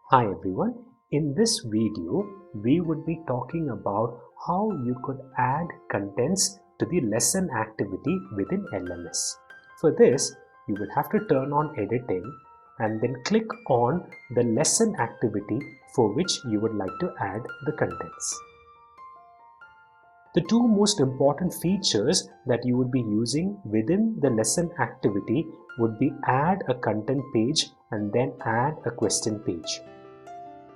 Hi everyone, in this video we would be talking about how you could add contents to the lesson activity within LMS. For this, you will have to turn on editing and then click on the lesson activity for which you would like to add the contents. The two most important features that you would be using within the lesson activity would be add a content page and then add a question page.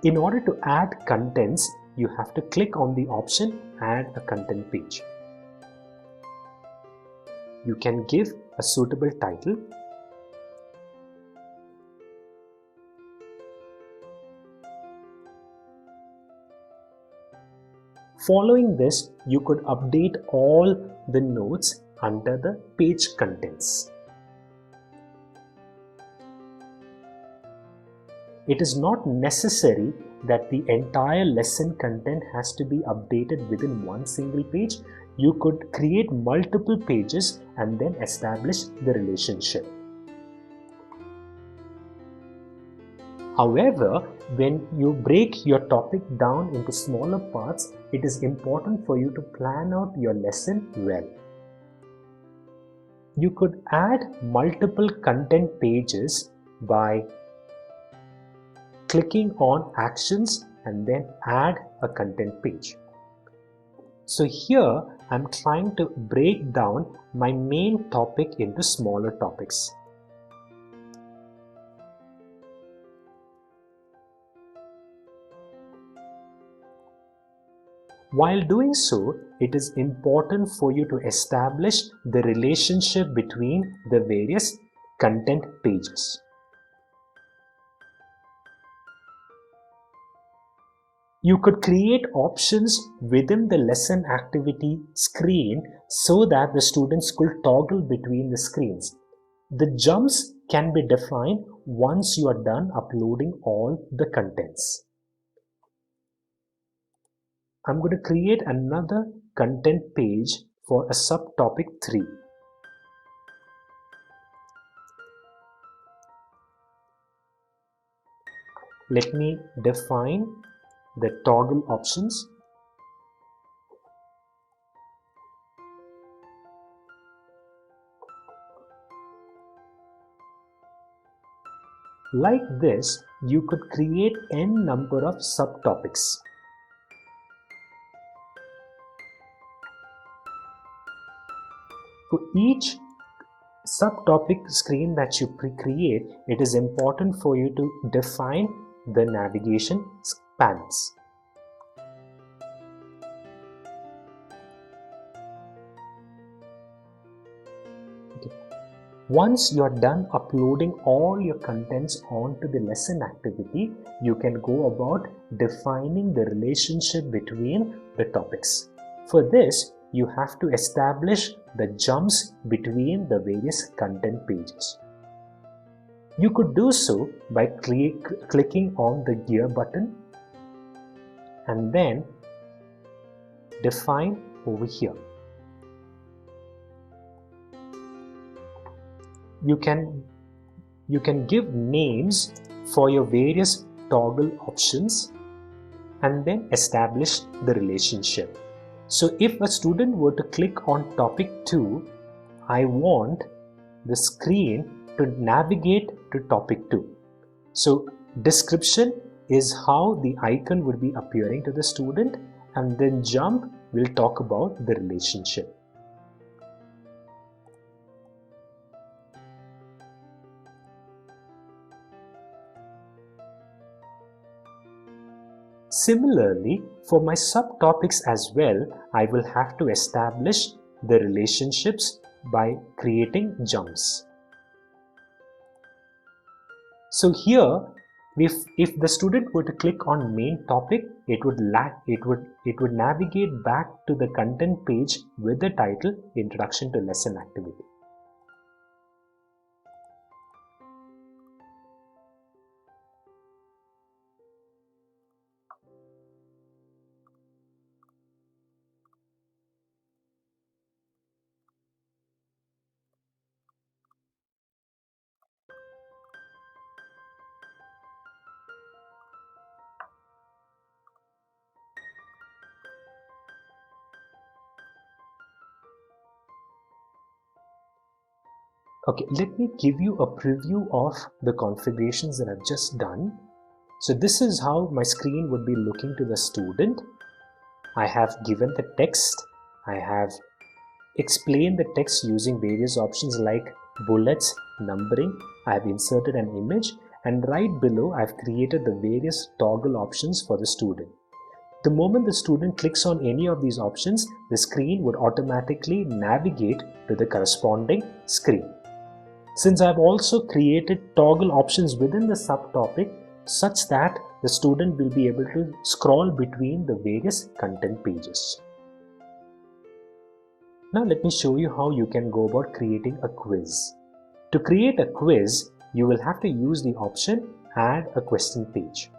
In order to add contents, you have to click on the option Add a content page. You can give a suitable title. Following this, you could update all the notes under the page contents. It is not necessary that the entire lesson content has to be updated within one single page. You could create multiple pages and then establish the relationship. However, when you break your topic down into smaller parts, it is important for you to plan out your lesson well. You could add multiple content pages by clicking on Actions and then add a content page. So here I'm trying to break down my main topic into smaller topics. While doing so, it is important for you to establish the relationship between the various content pages. You could create options within the lesson activity screen so that the students could toggle between the screens. The jumps can be defined once you are done uploading all the contents. I'm going to create another content page for a subtopic 3. Let me define the toggle options. Like this, you could create n number of subtopics. For each subtopic screen that you create, it is important for you to define the navigation spans. Once you are done uploading all your contents onto the lesson activity, you can go about defining the relationship between the topics. For this, you have to establish the jumps between the various content pages. You could do so by clicking on the gear button and then define over here. You can give names for your various toggle options and then establish the relationship. So if a student were to click on topic 2, I want the screen to navigate to topic 2. So description is how the icon would be appearing to the student, and then jump will talk about the relationship. Similarly, for my subtopics as well, I will have to establish the relationships by creating jumps. So here, if the student were to click on main topic, it would navigate back to the content page with the title Introduction to Lesson Activity. Okay, let me give you a preview of the configurations that I've just done. So this is how my screen would be looking to the student. I have given the text. I have explained the text using various options like bullets, numbering. I have inserted an image, and right below I've created the various toggle options for the student. The moment the student clicks on any of these options, the screen would automatically navigate to the corresponding screen. Since I've also created toggle options within the subtopic such that the student will be able to scroll between the various content pages. Now let me show you how you can go about creating a quiz. To create a quiz, you will have to use the option Add a Question Page.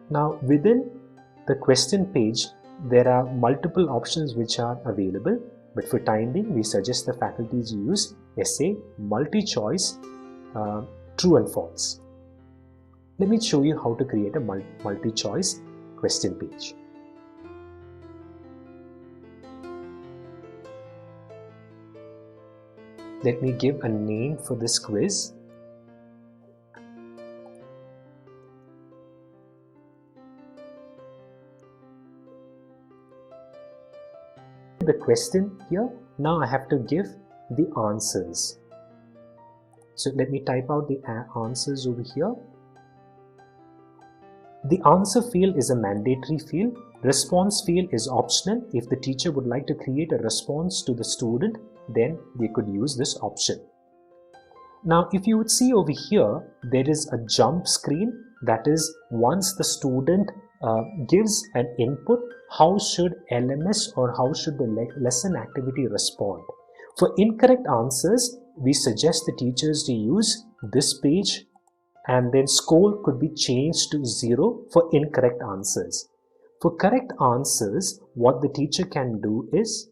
Now within the question page, there are multiple options which are available, but for time being, we suggest the faculties use essay, multi-choice, true and false. Let me show you how to create a multi-choice question page. Let me give a name for this quiz. The question here, now I have to give the answers. So let me type out the answers over here. The answer field is a mandatory field. Response field is optional. If the teacher would like to create a response to the student, then they could use this option. Now if you would see over here, there is a jump screen. That is, once the student gives an input, how should LMS or how should the lesson activity respond? For incorrect answers, we suggest the teachers to use this page, and then score could be changed to 0 for incorrect answers. For correct answers, what the teacher can do is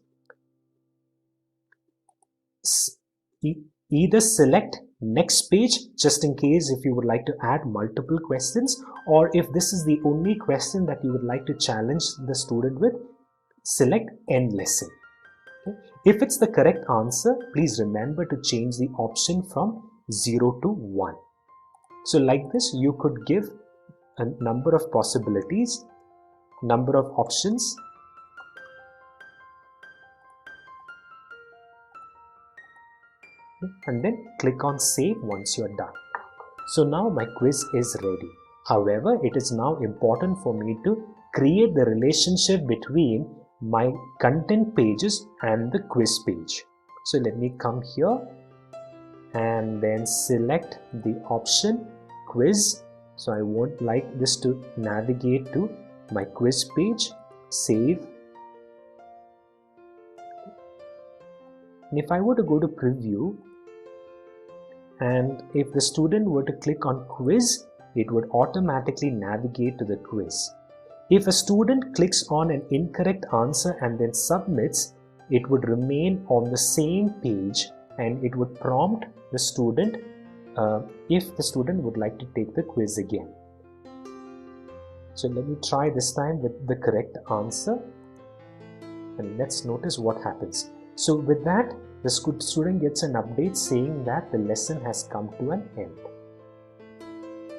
either select next page, just in case if you would like to add multiple questions, or if this is the only question that you would like to challenge the student with, select end lesson. Okay. If it's the correct answer, please remember to change the option from 0 to 1. So like this, you could give a number of possibilities, number of options, and then click on save once you're done. So now my quiz is ready. However, it is now important for me to create the relationship between my content pages and the quiz page. So let me come here and then select the option quiz. So I would like this to navigate to my quiz page, save. And if I were to go to preview, and if the student were to click on quiz, it would automatically navigate to the quiz. If a student clicks on an incorrect answer and then submits, it would remain on the same page and it would prompt the student if the student would like to take the quiz again. So let me try this time with the correct answer, and let's notice what happens. So with that, the student gets an update saying that the lesson has come to an end.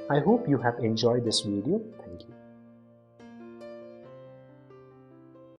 I hope you have enjoyed this video. Thank you.